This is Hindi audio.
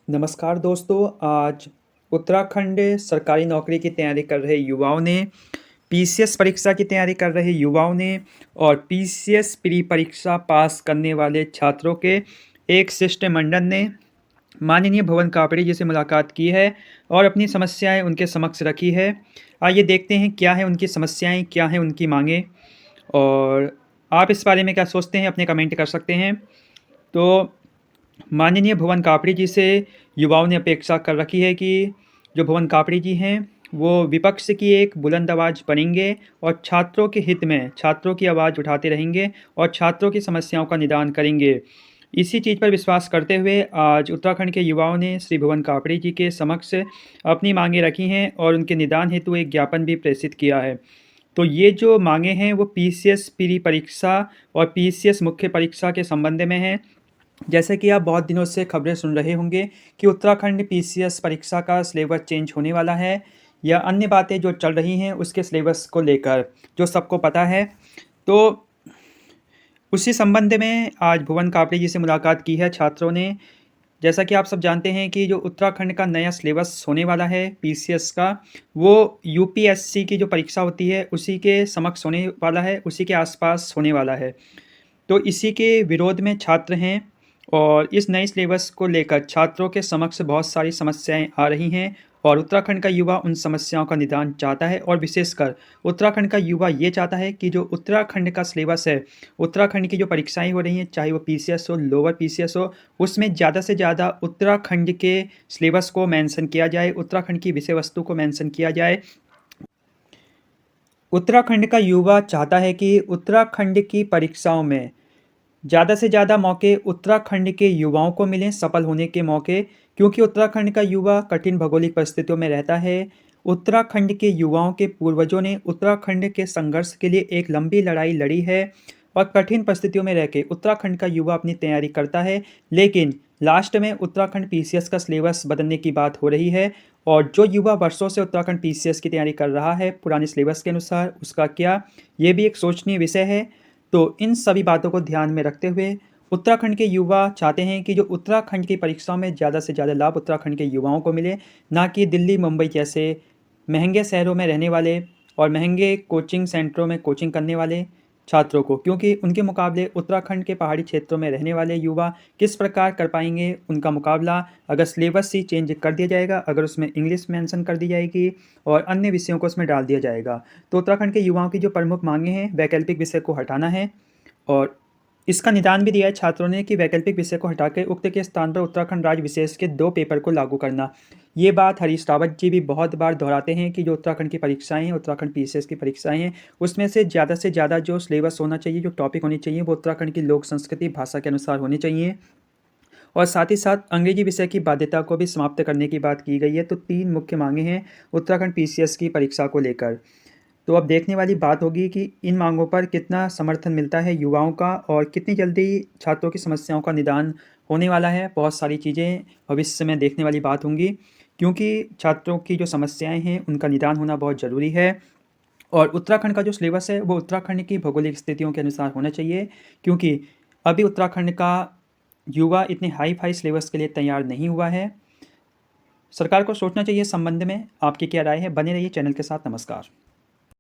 नमस्कार दोस्तों, आज उत्तराखंड सरकारी नौकरी की तैयारी कर रहे युवाओं ने, पीसीएस परीक्षा की तैयारी कर रहे युवाओं ने और पीसीएस प्री परीक्षा पास करने वाले छात्रों के एक शिष्टमंडल ने माननीय भुवन कापड़ी जी से मुलाकात की है और अपनी समस्याएं उनके समक्ष रखी है। आइए देखते हैं क्या है उनकी समस्याएं, क्या है उनकी मांगें और आप इस बारे में क्या सोचते हैं, अपने कमेंट कर सकते हैं। तो माननीय भुवन कापड़ी जी से युवाओं ने अपेक्षा कर रखी है कि जो भुवन कापड़ी जी हैं, वो विपक्ष की एक बुलंद आवाज़ बनेंगे और छात्रों के हित में छात्रों की आवाज़ उठाते रहेंगे और छात्रों की समस्याओं का निदान करेंगे। इसी चीज़ पर विश्वास करते हुए आज उत्तराखंड के युवाओं ने श्री भुवन कापड़ी जी के समक्ष अपनी मांगें रखी हैं और उनके निदान हेतु एक ज्ञापन भी प्रेषित किया है। तो ये जो मांगें हैं वो पीसीएस प्री परीक्षा और पीसीएस मुख्य परीक्षा के संबंध में हैं। जैसे कि आप बहुत दिनों से खबरें सुन रहे होंगे कि उत्तराखंड पीसीएस परीक्षा का सिलेबस चेंज होने वाला है या अन्य बातें जो चल रही हैं उसके सिलेबस को लेकर, जो सबको पता है। तो उसी संबंध में आज भुवन कापड़ी जी से मुलाकात की है छात्रों ने। जैसा कि आप सब जानते हैं कि जो उत्तराखंड का नया सिलेबस होने वाला है पीसीएस का, वो यूपीएससी की जो परीक्षा होती है उसी के समक्ष होने वाला है, उसी के आसपास होने वाला है। तो इसी के विरोध में छात्र हैं और इस नए सिलेबस को लेकर छात्रों के समक्ष बहुत सारी समस्याएं आ रही हैं और उत्तराखंड का युवा उन समस्याओं का निदान चाहता है और विशेषकर उत्तराखंड का युवा ये चाहता है कि जो उत्तराखंड का सिलेबस है, उत्तराखंड की जो परीक्षाएं हो रही हैं, चाहे वो पीसीएस हो, लोअर पीसीएस हो, उसमें ज़्यादा से ज़्यादा उत्तराखंड के सिलेबस को मेंशन किया जाए, उत्तराखंड की विषय वस्तु को मेंशन किया जाए। उत्तराखंड का युवा चाहता है कि उत्तराखंड की परीक्षाओं में ज़्यादा से ज़्यादा मौके उत्तराखंड के युवाओं को मिलें, सफल होने के मौके, क्योंकि उत्तराखंड का युवा कठिन भौगोलिक परिस्थितियों में रहता है। उत्तराखंड के युवाओं के पूर्वजों ने उत्तराखंड के संघर्ष के लिए एक लंबी लड़ाई लड़ी है और कठिन परिस्थितियों में रह के उत्तराखंड का युवा अपनी तैयारी करता है। लेकिन लास्ट में उत्तराखंड पीसीएस का सिलेबस बदलने की बात हो रही है और जो युवा वर्षों से उत्तराखंड पीसीएस की तैयारी कर रहा है पुराने सिलेबस के अनुसार, उसका क्या, ये भी एक सोचनीय विषय है। तो इन सभी बातों को ध्यान में रखते हुए उत्तराखंड के युवा चाहते हैं कि जो उत्तराखंड की परीक्षाओं में ज़्यादा से ज़्यादा लाभ उत्तराखंड के युवाओं को मिले, ना कि दिल्ली मुंबई जैसे महंगे शहरों में रहने वाले और महंगे कोचिंग सेंटरों में कोचिंग करने वाले छात्रों को, क्योंकि उनके मुकाबले उत्तराखंड के पहाड़ी क्षेत्रों में रहने वाले युवा किस प्रकार कर पाएंगे उनका मुकाबला अगर सिलेबस ही चेंज कर दिया जाएगा, अगर उसमें इंग्लिश मेंशन कर दी जाएगी और अन्य विषयों को उसमें डाल दिया जाएगा। तो उत्तराखंड के युवाओं की जो प्रमुख मांगे हैं, वैकल्पिक विषय को हटाना है और इसका निदान भी दिया है छात्रों ने कि वैकल्पिक विषय को हटाकर उक्त के स्थान पर उत्तराखंड राज्य विशेष के 2 पेपर को लागू करना। ये बात हरीश रावत जी भी बहुत बार दोहराते हैं कि जो उत्तराखंड की परीक्षाएं हैं, उत्तराखंड पीसीएस की परीक्षाएं हैं, उसमें से ज़्यादा जो सिलेबस होना चाहिए, जो टॉपिक होनी चाहिए, वो उत्तराखंड की लोक संस्कृति भाषा के अनुसार होने चाहिए और साथ ही साथ अंग्रेजी विषय की बाध्यता को भी समाप्त करने की बात की गई है। तो 3 मुख्य मांगे हैं उत्तराखंड पीसीएस की परीक्षा को लेकर। तो अब देखने वाली बात होगी कि इन मांगों पर कितना समर्थन मिलता है युवाओं का और कितनी जल्दी छात्रों की समस्याओं का निदान होने वाला है। बहुत सारी चीज़ें भविष्य में देखने वाली बात होंगी, क्योंकि छात्रों की जो समस्याएं हैं उनका निदान होना बहुत ज़रूरी है और उत्तराखंड का जो सिलेबस है वो उत्तराखंड की भौगोलिक स्थितियों के अनुसार होना चाहिए, क्योंकि अभी उत्तराखंड का युवा इतने हाई फाई सिलेबस के लिए तैयार नहीं हुआ है। सरकार को सोचना चाहिए इस संबंध में। आपकी क्या राय है? बने रहिए चैनल के साथ। नमस्कार।